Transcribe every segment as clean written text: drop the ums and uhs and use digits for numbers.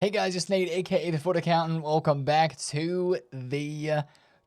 Hey guys, it's Nate, aka TheFutAccountant. Welcome back to the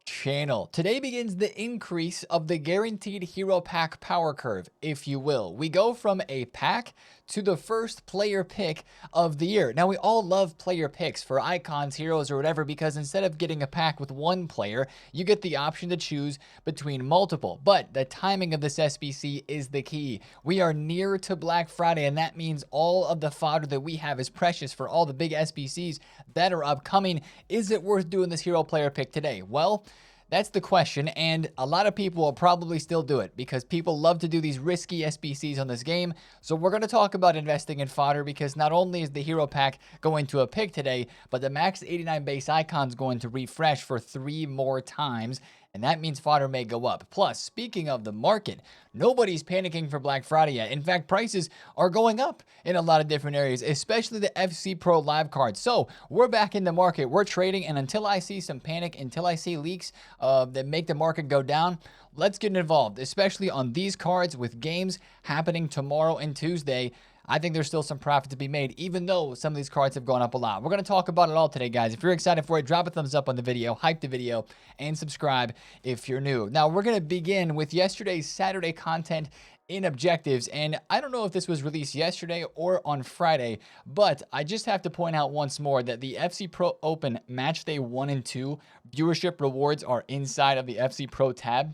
channel. Today begins the increase of the guaranteed hero pack power curve, if you will. We go from a pack to the first player pick of the year. Now, we all love player picks for icons, heroes, or whatever, because instead of getting a pack with one player, you get the option to choose between multiple. But the timing of this SBC is the key. We are near to Black Friday, and that means all of the fodder that we have is precious for all the big SBCs that are upcoming. Is it worth doing this hero player pick today? Well, that's the question, and a lot of people will probably still do it because people love to do these risky SBCs on this game. So we're going to talk about investing in fodder because not only is the hero pack going to a pick today, but the max 89 base icon is going to refresh for 3 more times. And that means fodder may go up. Plus, speaking of the market, nobody's panicking for Black Friday yet. In fact, prices are going up in a lot of different areas, especially the FC Pro Live cards. So we're back in the market. We're trading. And until I see some panic, until I see leaks that make the market go down, let's get involved, especially on these cards with games happening tomorrow and Tuesday. I think there's still some profit to be made, even though some of these cards have gone up a lot. We're going to talk about it all today, guys. If you're excited for it, drop a thumbs up on the video, hype the video, and subscribe if you're new. Now, we're going to begin with yesterday's Saturday content in objectives, and I don't know if this was released yesterday or on Friday, but I just have to point out once more that the FC Pro Open Match Day 1 and 2 viewership rewards are inside of the FC Pro tab.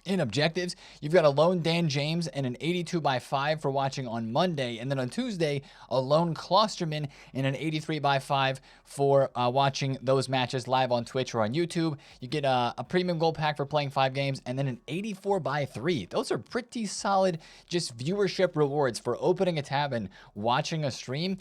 In objectives, you've got a lone Dan James and an 82x5 for watching on Monday. And then on Tuesday, a lone Klosterman and an 83x5 for watching those matches live on Twitch or on YouTube. You get a premium gold pack for playing 5 games and then an 84x3. Those are pretty solid just viewership rewards for opening a tab and watching a stream.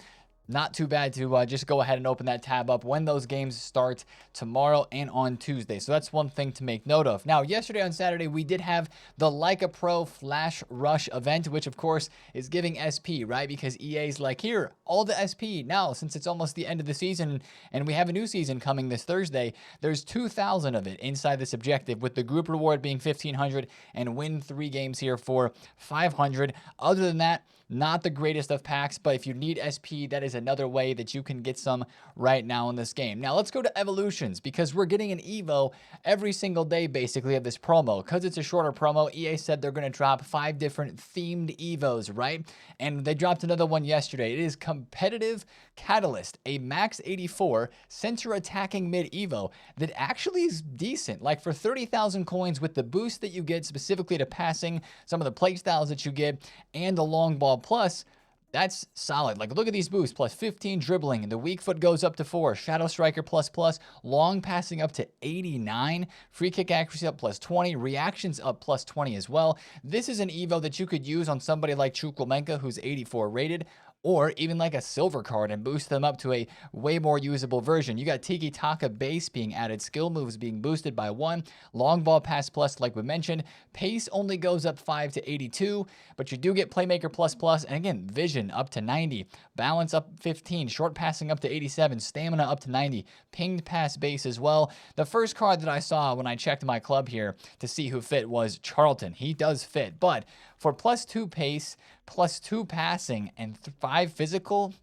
Not too bad to just go ahead and open that tab up when those games start tomorrow and on Tuesday. So that's one thing to make note of. Now, yesterday on Saturday, we did have the Like a Pro Flash Rush event, which of course is giving SP, right? Because EA's like, here, all the SP. Now, since it's almost the end of the season and we have a new season coming this Thursday, there's 2,000 of it inside this objective, with the group reward being 1,500 and win 3 games here for 500. Other than that, not the greatest of packs, but if you need SP, that is another way that you can get some right now in this game. Now, let's go to evolutions because we're getting an Evo every single day, basically, of this promo. Because it's a shorter promo, EA said they're going to drop 5 different themed Evos, right? And they dropped another one yesterday. It is Competitive Catalyst, a max 84 center attacking mid Evo that actually is decent. Like for 30,000 coins with the boost that you get specifically to passing, some of the play styles that you get, and the long ball plus, that's solid. Like, look at these boosts. Plus 15 dribbling. The weak foot goes up to 4. Shadow striker plus. Long passing up to 89. Free kick accuracy up plus 20. Reactions up plus 20 as well. This is an Evo that you could use on somebody like Chukwuemeka, who's 84 rated, or even like a silver card and boost them up to a way more usable version. You got Tiki Taka base being added, skill moves being boosted by 1, long ball pass plus like we mentioned, pace only goes up 5 to 82, but you do get playmaker plus, and again, vision up to 90, balance up 15, short passing up to 87, stamina up to 90, pinged pass base as well. The first card that I saw when I checked my club here to see who fit was Charlton. He does fit, but for +2 pace, +2 passing, and 5 physical,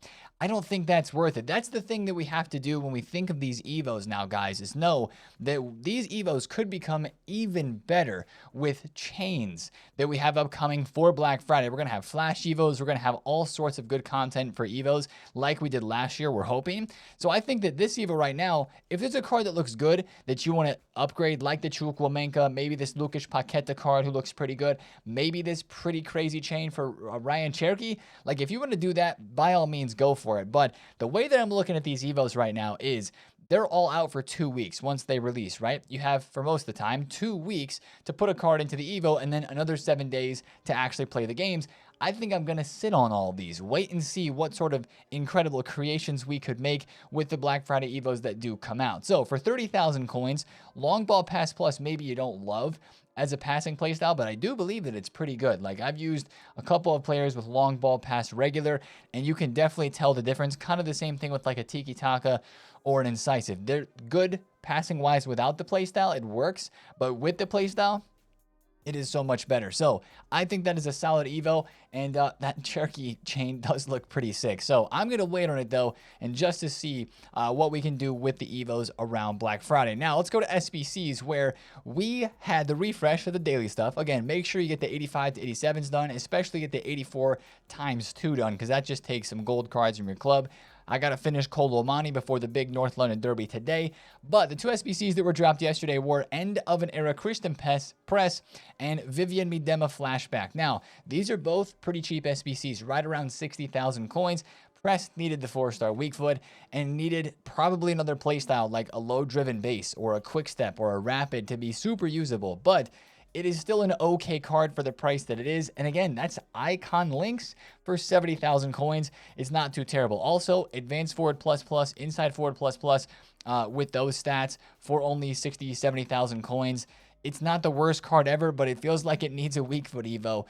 I don't think that's worth it. That's the thing that we have to do when we think of these Evos now, guys, is know that these Evos could become even better with chains that we have upcoming for Black Friday. We're going to have Flash Evos. We're going to have all sorts of good content for Evos like we did last year, we're hoping. So I think that this Evo right now, if there's a card that looks good that you want to upgrade, like the Chukwuemeka, maybe this Lukasz Paqueta card who looks pretty good, maybe this pretty crazy chain for Ryan Cherokee, like if you want to do that, by all means, go for it. But the way that I'm looking at these Evos right now is they're all out for 2 weeks once they release, right? You have, for most of the time, 2 weeks to put a card into the Evo and then another 7 days to actually play the games. I think I'm going to sit on all these, wait and see what sort of incredible creations we could make with the Black Friday Evos that do come out. So for 30,000 coins, long ball pass plus maybe you don't love as a passing playstyle, but I do believe that it's pretty good. Like, I've used a couple of players with long ball pass regular, and you can definitely tell the difference. Kind of the same thing with like a Tiki Taka or an Incisive. They're good passing wise without the playstyle. It works, but with the playstyle, it is so much better. So I think that is a solid Evo, and that Cherokee chain does look pretty sick. So I'm going to wait on it, though, and just to see what we can do with the Evos around Black Friday. Now, let's go to SBCs, where we had the refresh for the daily stuff. Again, make sure you get the 85 to 87s done, especially get the 84 times 2 done, because that just takes some gold cards from your club. I got to finish Cole Omani before the big North London Derby today. But the two SBCs that were dropped yesterday were End of an Era Christian Press and Vivian Miedema Flashback. Now, these are both pretty cheap SBCs, right around 60,000 coins. Press needed the 4-star weak foot and needed probably another playstyle like a low-driven base or a quick step or a rapid to be super usable. But it is still an okay card for the price that it is. And again, that's Icon Links for 70,000 coins. It's not too terrible. Also, Advanced Forward Plus Plus, Inside Forward Plus Plus with those stats for only 60, 70,000 coins. It's not the worst card ever, but it feels like it needs a weak foot Evo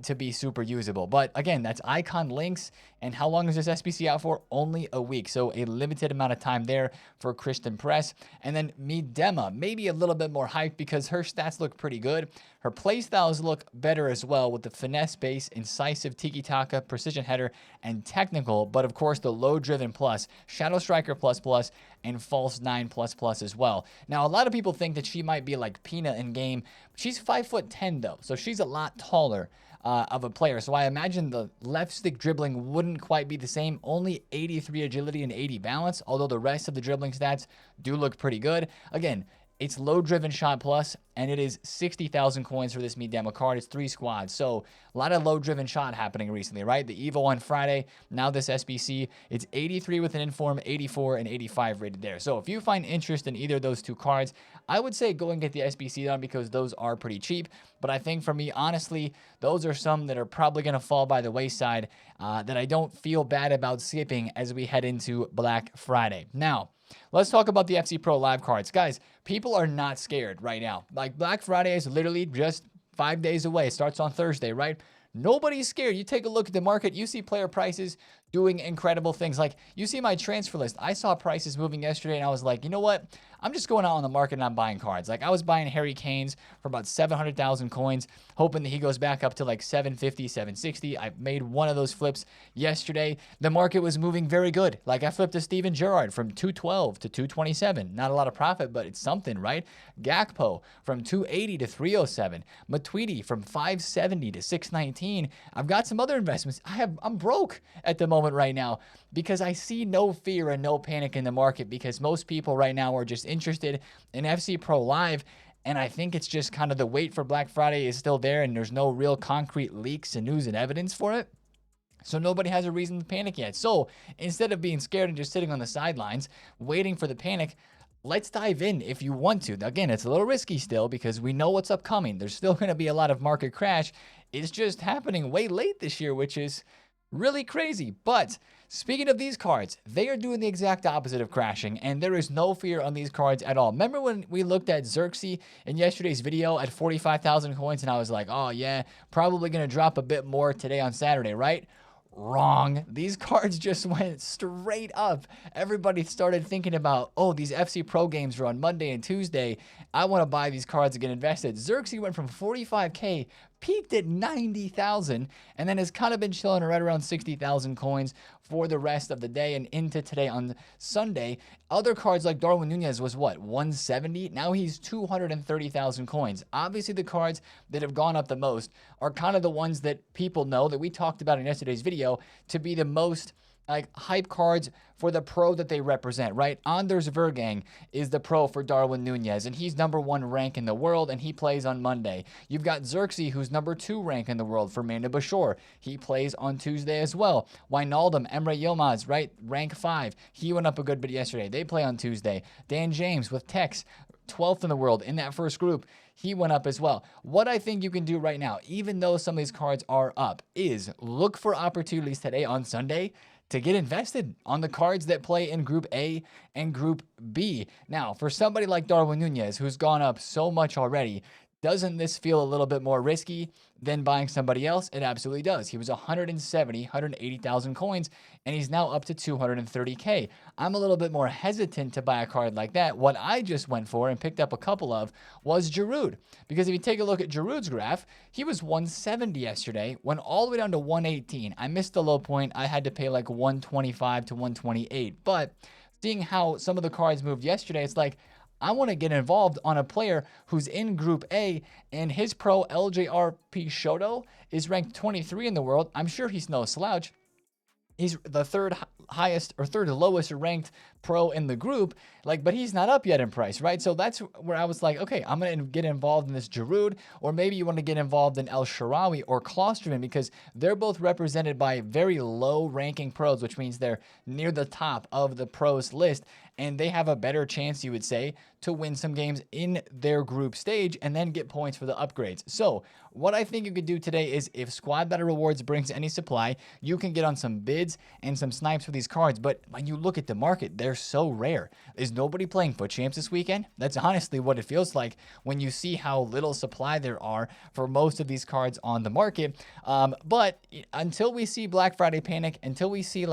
to be super usable. But again, that's Icon Links. And how long is this SBC out for? Only a week. So a limited amount of time there for Christian Press. And then Miedema, maybe a little bit more hype because her stats look pretty good. Her playstyles look better as well with the finesse base, incisive tiki-taka, precision header, and technical. But of course, the low-driven plus, Shadow Striker plus plus, and False 9 plus plus as well. Now, a lot of people think that she might be like Pina in game. She's 5'10" though, so she's a lot taller of a player. So I imagine the left stick dribbling wouldn't quite be the same. Only 83 agility and 80 balance, although the rest of the dribbling stats do look pretty good. Again, it's low driven shot plus, and it is 60,000 coins for this Miedema card. It's 3 squads. So a lot of low driven shot happening recently, right? The Evo on Friday, now this SBC, it's 83 with an inform, 84 and 85 rated there. So if you find interest in either of those two cards, I would say go and get the SBC done because those are pretty cheap. But I think for me, honestly, those are some that are probably going to fall by the wayside that I don't feel bad about skipping as we head into Black Friday. Now, let's talk about the FC Pro Live cards. Guys, people are not scared right now. Like, Black Friday is literally just 5 days away. It starts on Thursday, right? Nobody's scared. You take a look at the market, you see player prices doing incredible things. Like, you see my transfer list. I saw prices moving yesterday, and I was like, you know what? I'm just going out on the market and I'm buying cards. Like, I was buying Harry Kane's for about 700,000 coins, hoping that he goes back up to like 750, 760. I made one of those flips yesterday. The market was moving very good. Like, I flipped a Steven Gerrard from 212 to 227. Not a lot of profit, but it's something, right? Gakpo from 280 to 307. Matuidi from 570 to 619. I've got some other investments. I'm broke at the moment right now because I see no fear and no panic in the market because most people right now are just interested in FC Pro Live. And I think it's just kind of the wait for Black Friday is still there and there's no real concrete leaks and news and evidence for it. So nobody has a reason to panic yet. So instead of being scared and just sitting on the sidelines waiting for the panic, let's dive in if you want to. Again, it's a little risky still because we know what's upcoming. There's still going to be a lot of market crash. It's just happening way late this year, which is really crazy. But speaking of these cards, they are doing the exact opposite of crashing, and there is no fear on these cards at all. Remember when we looked at Xerxes in yesterday's video at 45,000 coins, and I was like, oh yeah, probably going to drop a bit more today on Saturday, right? Wrong. These cards just went straight up. Everybody started thinking about, oh, these FC Pro games are on Monday and Tuesday. I want to buy these cards and get invested. Xerxes went from 45K, peaked at 90,000, and then has kind of been chilling right around 60,000 coins for the rest of the day and into today on Sunday. Other cards like Darwin Nunez was what, 170? Now he's 230,000 coins. Obviously, the cards that have gone up the most are kind of the ones that people know that we talked about in yesterday's video to be the most like hype cards for the pro that they represent, right? Anders Vergang is the pro for Darwin Nunez, and he's #1 rank in the world, and he plays on Monday. You've got Xerxes, who's #2 rank in the world for Manda Bashor. He plays on Tuesday as well. Wijnaldum, Emre Yilmaz, right? Rank 5. He went up a good bit yesterday. They play on Tuesday. Dan James with Tex, 12th in the world in that first group. He went up as well. What I think you can do right now, even though some of these cards are up, is look for opportunities today on Sunday to get invested on the cards that play in Group A and Group B. Now, for somebody like Darwin Nunez, who's gone up so much already, Doesn't this feel a little bit more risky than buying somebody else? It absolutely does. He was 180,000 coins, and he's now up to 230K. I'm a little bit more hesitant to buy a card like that. What I just went for and picked up a couple of was Giroud. Because if you take a look at Giroud's graph, he was 170 yesterday, went all the way down to 118. I missed the low point. I had to pay like 125 to 128. But seeing how some of the cards moved yesterday, it's like, I want to get involved on a player who's in Group A, and his pro LJRP Shoto is ranked 23 in the world. I'm sure he's no slouch. He's the third highest or third lowest ranked pro in the group, but he's not up yet in price, right? So that's where I was like, okay, I'm going to get involved in this Giroud, or maybe you want to get involved in El Shaarawy or Klosterman, because they're both represented by very low ranking pros, which means they're near the top of the pros list, and they have a better chance, you would say, to win some games in their group stage and then get points for the upgrades. So what I think you could do today is, if Squad Battle Rewards brings any supply, you can get on some bids and some snipes for these cards. But when you look at the market, they're so rare. Is nobody playing FUT Champs this weekend? That's honestly what it feels like when you see how little supply there are for most of these cards on the market. But until we see Black Friday panic, until we see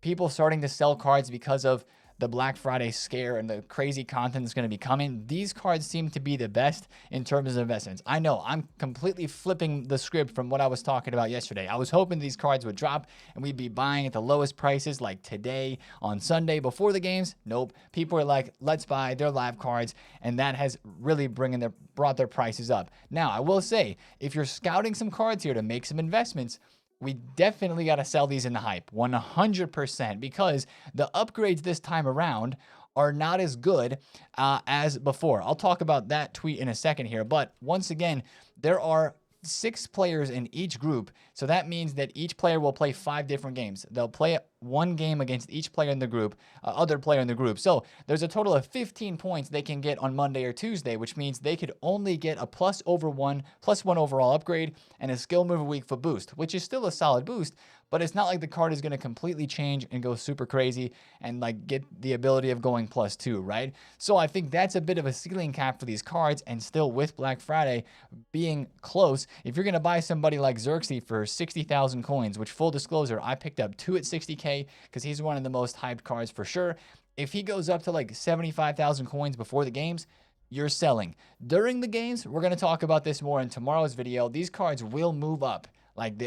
people starting to sell cards because of the Black Friday scare and the crazy content that's going to be coming, these cards seem to be the best in terms of investments. I know I'm completely flipping the script from what I was talking about yesterday. I was hoping these cards would drop and we'd be buying at the lowest prices like today on Sunday before the games. Nope. People are like, let's buy their live cards, and that has really brought their prices up. Now, I will say, if you're scouting some cards here to make some investments, we definitely got to sell these in the hype, 100%, because the upgrades this time around are not as good as before. I'll talk about that tweet in a second here, but once again, there are 6 players in each group, so that means that each player will play 5 different games. They'll play one game against each player in the group, other player in the group. So there's a total of 15 points they can get on Monday or Tuesday, which means they could only get a +1 overall upgrade and a skill move a week for boost, which is still a solid boost, but it's not like the card is going to completely change and go super crazy and get the ability of going +2, right? So I think that's a bit of a ceiling cap for these cards, and still with Black Friday being close, if you're going to buy somebody like Xerxes for 60,000 coins, which, full disclosure, I picked up 2 at 60K because he's one of the most hyped cards for sure. If he goes up to 75,000 coins before the games, you're selling. During the games, we're going to talk about this more in tomorrow's video. These cards will move up.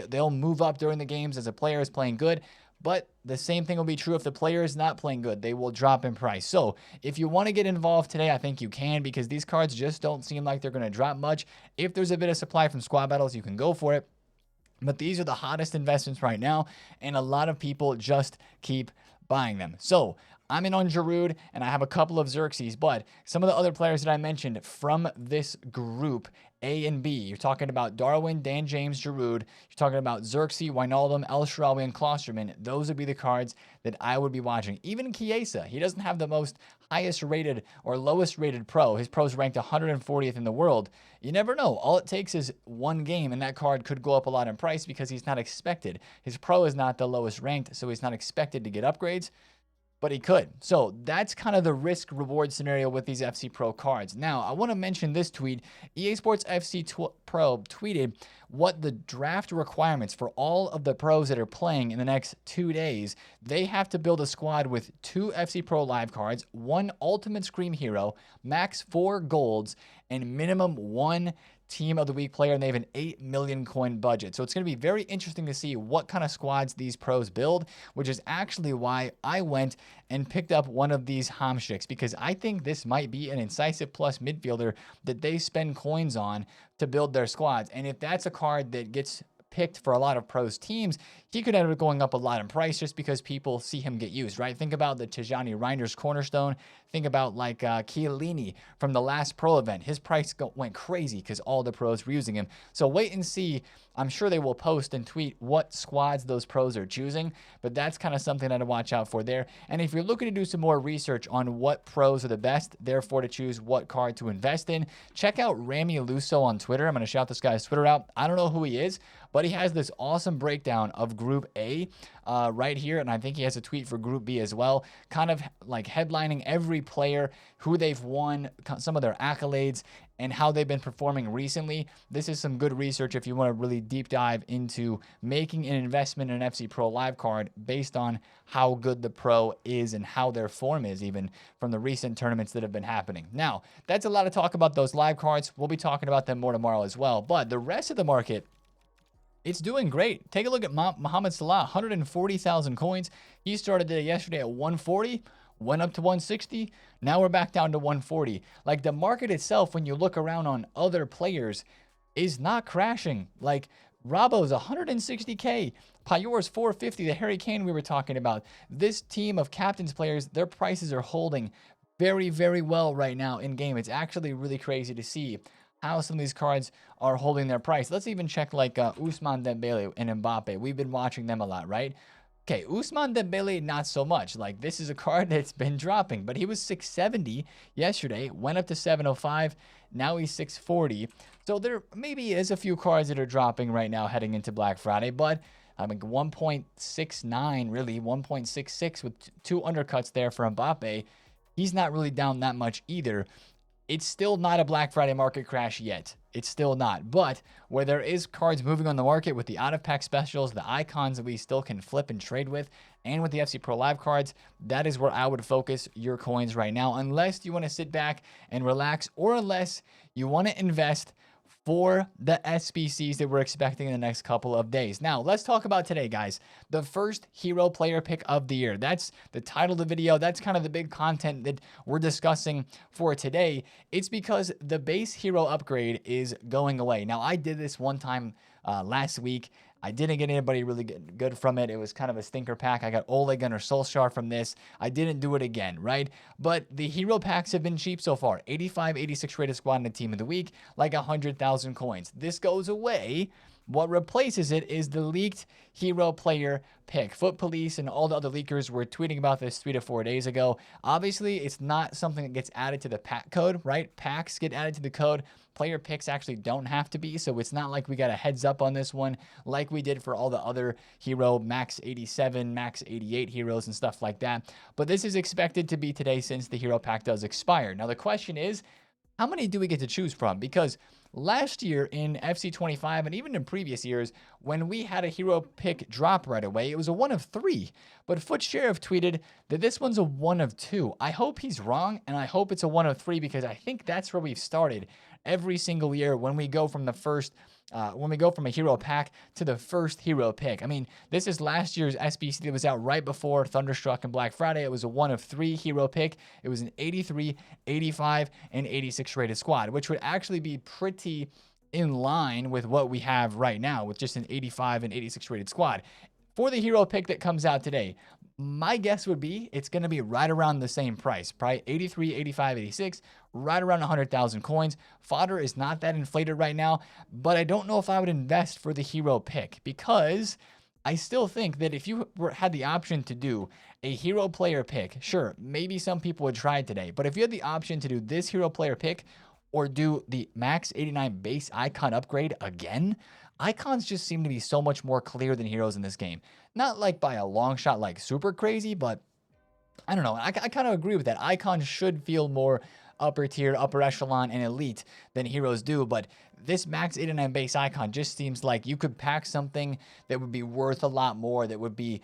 They'll move up during the games as a player is playing good, but the same thing will be true if the player is not playing good. They will drop in price. So if you want to get involved today, I think you can, because these cards just don't seem like they're going to drop much. If there's a bit of supply from squad battles, you can go for it. But these are the hottest investments right now, and a lot of people just keep buying them. So I'm in on Giroud, and I have a couple of Xerxes, but some of the other players that I mentioned from this group, A and B, you're talking about Darwin, Dan James, Giroud, you're talking about Xerxes, Wijnaldum, El Shaarawy, and Klosterman. Those would be the cards that I would be watching. Even Chiesa, he doesn't have the most highest rated or lowest rated pro. His pro's ranked 140th in the world. You never know. All it takes is one game, and that card could go up a lot in price because he's not expected. His pro is not the lowest ranked, so he's not expected to get upgrades, but he could. So that's kind of the risk reward scenario with these FC Pro cards. Now, I want to mention this tweet. EA Sports FC Pro tweeted what the draft requirements for all of the pros that are playing in the next 2 days. They have to build a squad with 2 FC Pro live cards, 1 Ultimate Scream Hero, max 4 golds, and minimum 1 Team of the Week player, and they have an 8 million coin budget. So it's going to be very interesting to see what kind of squads these pros build, which is actually why I went and picked up one of these Hamstriks, because I think this might be an incisive plus midfielder that they spend coins on to build their squads. And if that's a card that gets picked for a lot of pros teams, he could end up going up a lot in price just because people see him get used, right? Think about the Tijani Reinders cornerstone. Think about Chiellini from the last pro event. His price went crazy because all the pros were using him. So wait and see. I'm sure they will post and tweet what squads those pros are choosing, but that's kind of something to watch out for there. And if you're looking to do some more research on what pros are the best, therefore to choose what card to invest in, check out Ramy Lusso on Twitter. I'm going to shout this guy's Twitter out. I don't know who he is, But he has this awesome breakdown of Group A right here, and I think he has a tweet for Group B as well, kind of like headlining every player, who they've won, some of their accolades, and how they've been performing recently. This is some good research if you want to really deep dive into making an investment in an FC Pro Live card based on how good the Pro is and how their form is, even from the recent tournaments that have been happening. Now, that's a lot of talk about those live cards. We'll be talking about them more tomorrow as well. But the rest of the market, it's doing great. Take a look at Mohamed Salah, 140,000 coins. He started it yesterday at 140, went up to 160. Now we're back down to 140. Like, the market itself, when you look around on other players, is not crashing. Like, Rabo's 160K. Payor's 450, the Harry Kane we were talking about. This team of captains players, their prices are holding very, very well right now in game. It's actually really crazy to see how some of these cards are holding their price. Let's even check like Ousmane Dembele and Mbappe. We've been watching them a lot, right? Okay, Ousmane Dembele, not so much. Like, this is a card that's been dropping, but he was 670 yesterday, went up to 705. Now he's 640. So there maybe is a few cards that are dropping right now heading into Black Friday, but I mean, 1.69, really, 1.66 with two undercuts there for Mbappe. He's not really down that much either. It's still not a Black Friday market crash yet. It's still not. But where there is cards moving on the market with the out-of-pack specials, the icons that we still can flip and trade with, and with the FC Pro Live cards, that is where I would focus your coins right now, unless you want to sit back and relax, or unless you want to invest for the SBCs that we're expecting in the next couple of days. Now, let's talk about today, guys. The first hero player pick of the year. That's the title of the video. That's kind of the big content that we're discussing for today. It's because the base hero upgrade is going away. Now, I did this one time last week. I didn't get anybody really good from it. It was kind of a stinker pack. I got Ole Gunnar Solskjaer from this. I didn't do it again, right? But the hero packs have been cheap so far. 85, 86 rated squad in the team of the week, like 100,000 coins. This goes away. What replaces it is the leaked hero player pick. Foot Police and all the other leakers were tweeting about this 3 to 4 days ago. Obviously, it's not something that gets added to the pack code, right? Packs get added to the code. Player picks actually don't have to be, so it's not like we got a heads up on this one like we did for all the other hero max 87, max 88 heroes and stuff like that. But this is expected to be today since the hero pack does expire. Now, the question is, how many do we get to choose from? Because last year in FC25 and even in previous years, when we had a hero pick drop right away, it was a 1 of 3. But Foot Sheriff tweeted that this one's a 1 of 2. I hope he's wrong, and I hope it's a 1 of 3, because I think that's where we've started every single year when we go from the first when we go from a hero pack to the first hero pick. I mean, this is last year's SBC that was out right before Thunderstruck and Black Friday. It was a 1 of 3 hero pick. It was an 83, 85, and 86 rated squad, which would actually be pretty in line with what we have right now with just an 85 and 86 rated squad. For the hero pick that comes out today, my guess would be it's going to be right around the same price, probably 83, 85, 86, right around 100,000 coins. Fodder is not that inflated right now, but I don't know if I would invest for the hero pick, because I still think that if you had the option to do a hero player pick, sure, maybe some people would try it today, but if you had the option to do this hero player pick or do the max 89 base icon upgrade again, icons just seem to be so much more clear than heroes in this game. Not like by a long shot, like super crazy, but I don't know. I kind of agree with that. Icons should feel more upper tier, upper echelon, and elite than heroes do, but this max 89 base icon just seems like you could pack something that would be worth a lot more, that would be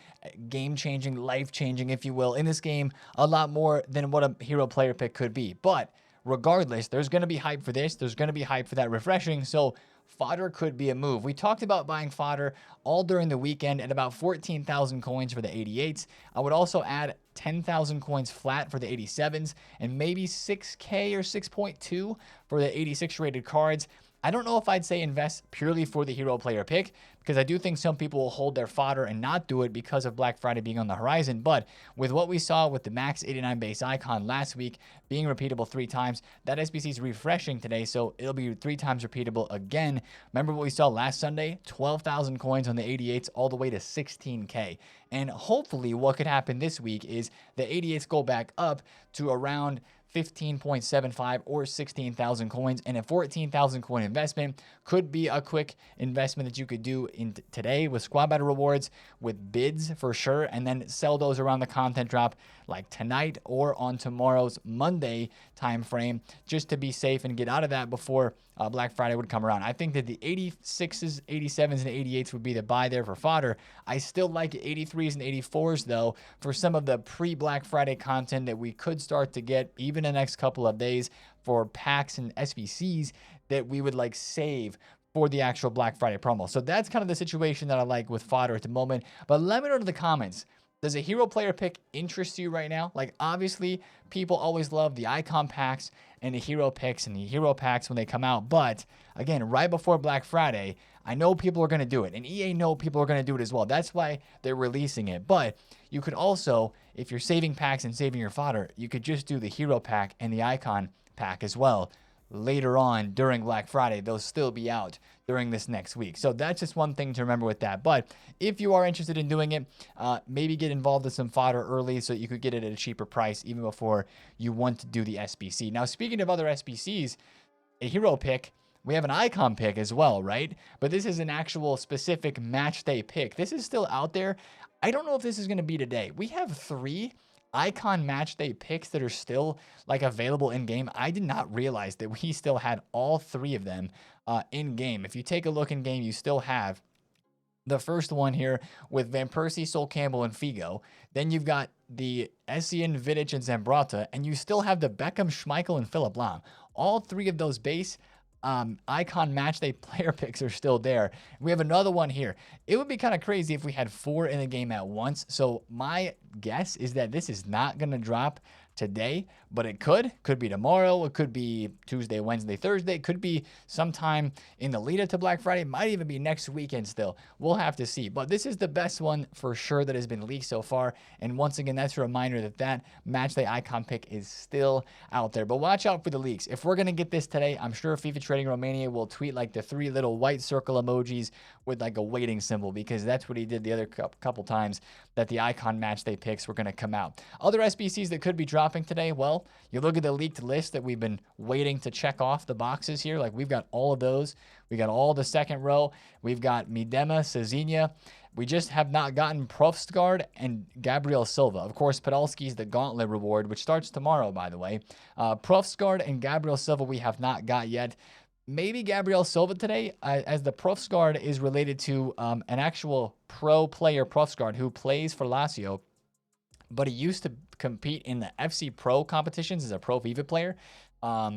game-changing, life-changing, if you will, in this game, a lot more than what a hero player pick could be. But regardless, there's going to be hype for this. There's going to be hype for that refreshing, so fodder could be a move. We talked about buying fodder all during the weekend at about 14,000 coins for the 88s. I would also add 10,000 coins flat for the 87s and maybe 6K or 6.2 for the 86 rated cards. I don't know if I'd say invest purely for the hero player pick, because I do think some people will hold their fodder and not do it because of Black Friday being on the horizon. But with what we saw with the max 89 base icon last week being repeatable 3 times, that SBC is refreshing today, so it'll be 3 times repeatable again. Remember what we saw last Sunday? 12,000 coins on the 88s all the way to 16K. And hopefully what could happen this week is the 88s go back up to around 15.75 or 16,000 coins, and a 14,000 coin investment could be a quick investment that you could do in today with squad battle rewards, with bids for sure, and then sell those around the content drop like tonight or on tomorrow's Monday time frame, just to be safe and get out of that before Black Friday would come around. I think that the 86s, 87s, and 88s would be the buy there for fodder. I still like 83s and 84s though for some of the pre-Black Friday content that we could start to get even in the next couple of days for packs and SBCs that we would like save for the actual Black Friday promo. So that's kind of the situation that I like with fodder at the moment. But let me know in the comments, does a hero player pick interest you right now? Like, obviously, people always love the icon packs and the hero picks and the hero packs when they come out. But, again, right before Black Friday, I know people are going to do it. And EA know people are going to do it as well. That's why they're releasing it. But you could also, if you're saving packs and saving your fodder, you could just do the hero pack and the icon pack as well. Later on during Black Friday, they'll still be out during this next week. So that's just one thing to remember with that. But if you are interested in doing it, maybe get involved with some fodder early so you could get it at a cheaper price even before you want to do the SBC. Now, speaking of other SBCs, a hero pick, we have an icon pick as well, right? But this is an actual specific match day pick. This is still out there. I don't know if this is going to be today. We have 3 icon match day picks that are still like available in game. I did not realize that we still had all 3 of them in game. If you take a look in game, you still have the first one here with Van Persie, Sol Campbell, and Figo. Then you've got the Essien, Vidic, and Zambrata, and you still have the Beckham, Schmeichel, and Philipp Lahm. All 3 of those base icon matchday player picks are still there. We have another one here. It would be kind of crazy if we had 4 in the game at once. So my guess is that this is not going to drop today, but it could be tomorrow. It could be Tuesday, Wednesday, Thursday. It could be sometime in the lead up to Black Friday. It might even be next weekend still. We'll have to see. But this is the best one for sure that has been leaked so far. And once again, that's a reminder that that matchday icon pick is still out there. But watch out for the leaks. If we're going to get this today, I'm sure FIFA Trading Romania will tweet like the 3 little white circle emojis with like a waiting symbol, because that's what he did the other couple times that the icon matchday picks were going to come out. Other SBCs that could be dropping today, well, you look at the leaked list that we've been waiting to check off the boxes here. Like, we've got all of those. We got all the second row. We've got Midema, Cezinha. We just have not gotten Profsgaard and Gabriel Silva. Of course, Podolski's the Gauntlet reward, which starts tomorrow, by the way. Profsgaard and Gabriel Silva we have not got yet. Maybe Gabriel Silva today, as the Profsgaard is related to an actual pro player, Profsgaard, who plays for Lazio, but he used to compete in the FC Pro competitions as a pro FIFA player.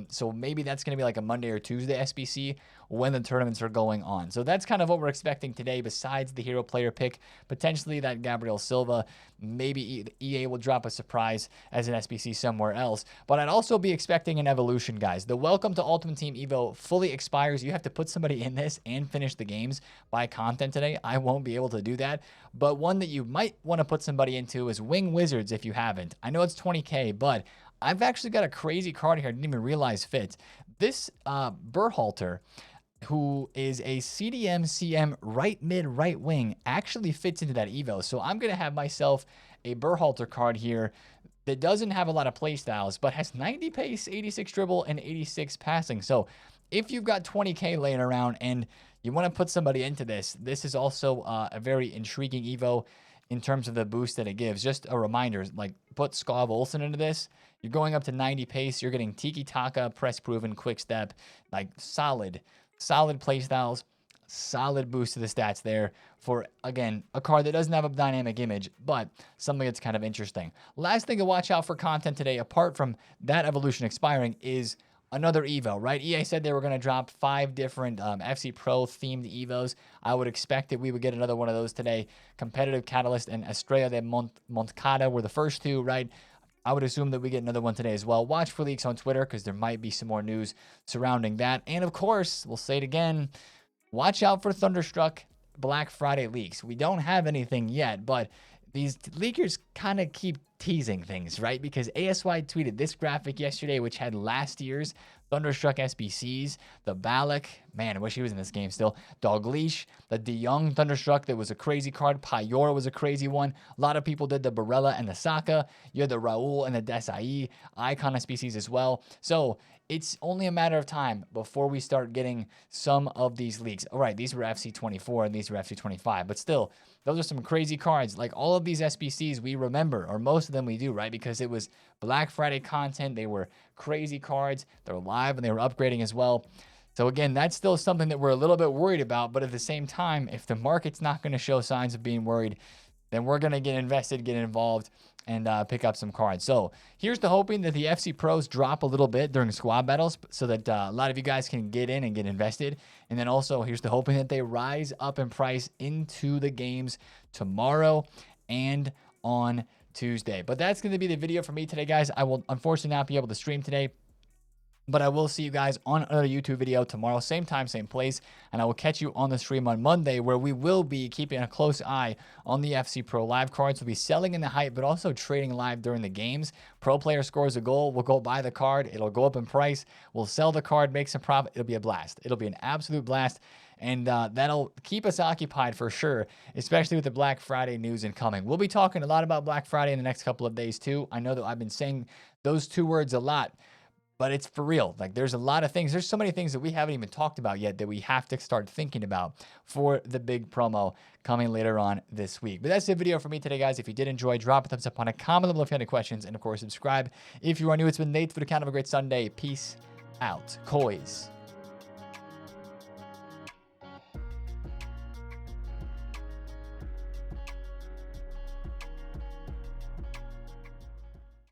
So maybe that's going to be like a Monday or Tuesday SBC when the tournaments are going on. So that's kind of what we're expecting today, besides the hero player pick. Potentially that Gabriel Silva, maybe EA will drop a surprise as an SBC somewhere else. But I'd also be expecting an evolution, guys. The Welcome to Ultimate Team Evo fully expires. You have to put somebody in this and finish the games by content today. I won't be able to do that. But one that you might want to put somebody into is Wing Wizards if you haven't. I know it's 20K, but I've actually got a crazy card here I didn't even realize fits. This Berhalter, who is a CDM, CM, right mid, right wing, actually fits into that Evo. So I'm going to have myself a Berhalter card here that doesn't have a lot of play styles, but has 90 pace, 86 dribble, and 86 passing. So if you've got 20K laying around and you want to put somebody into this, this is also a very intriguing Evo in terms of the boost that it gives. Just a reminder, like, put Skav Olsen into this. You're going up to 90 pace. You're getting Tiki Taka, press proven, quick step, like solid play styles, solid boost to the stats there for, again, a card that doesn't have a dynamic image, but something that's kind of interesting. Last thing to watch out for content today, apart from that evolution expiring, is another Evo, right? EA said they were going to drop 5 different FC Pro themed Evos. I would expect that we would get another one of those today. Competitive Catalyst and Estrella de Montcada were the first 2, right? I would assume that we get another one today as well. Watch for leaks on Twitter, because there might be some more news surrounding that. And of course, we'll say it again, watch out for Thunderstruck Black Friday leaks. We don't have anything yet, but these leakers kind of keep teasing things, right? Because ASY tweeted this graphic yesterday, which had last year's Thunderstruck SBCs, the Balak, man, I wish he was in this game still, Dalgleish, the De Jong Thunderstruck, that was a crazy card, Payora was a crazy one, a lot of people did the Barella and the Saka, you had the Raul and the Desai Icon SBCs as well, so it's only a matter of time before we start getting some of these leaks. All right, these were FC24 and these were FC25, but still, those are some crazy cards. Like all of these SBCs we remember, or most of them we do, right? Because it was Black Friday content. They were crazy cards. They're live and they were upgrading as well. So again, that's still something that we're a little bit worried about. But at the same time, if the market's not going to show signs of being worried, then we're going to get invested, get involved, and pick up some cards. So here's the hoping that the FC Pros drop a little bit during squad battles so that a lot of you guys can get in and get invested. And then also here's the hoping that they rise up in price into the games tomorrow and on Tuesday. But that's going to be the video for me today, guys. I will unfortunately not be able to stream today, but I will see you guys on another YouTube video tomorrow, same time, same place, and I will catch you on the stream on Monday, where we will be keeping a close eye on the FC Pro live cards. We'll be selling in the hype, but also trading live during the games. Pro player scores a goal, we'll go buy the card, it'll go up in price, we'll sell the card, make some profit. It'll be a blast. It'll be an absolute blast, and that'll keep us occupied for sure, especially with the Black Friday news incoming. We'll be talking a lot about Black Friday in the next couple of days too. I know that I've been saying those two words a lot, but it's for real. Like, there's a lot of things. There's so many things that we haven't even talked about yet that we have to start thinking about for the big promo coming later on this week. But that's the video for me today, guys. If you did enjoy, drop a thumbs up on a comment below if you have any questions. And, of course, subscribe if you are new. It's been Nate, TheFutAccountant. Have a great Sunday. Peace out. Kois.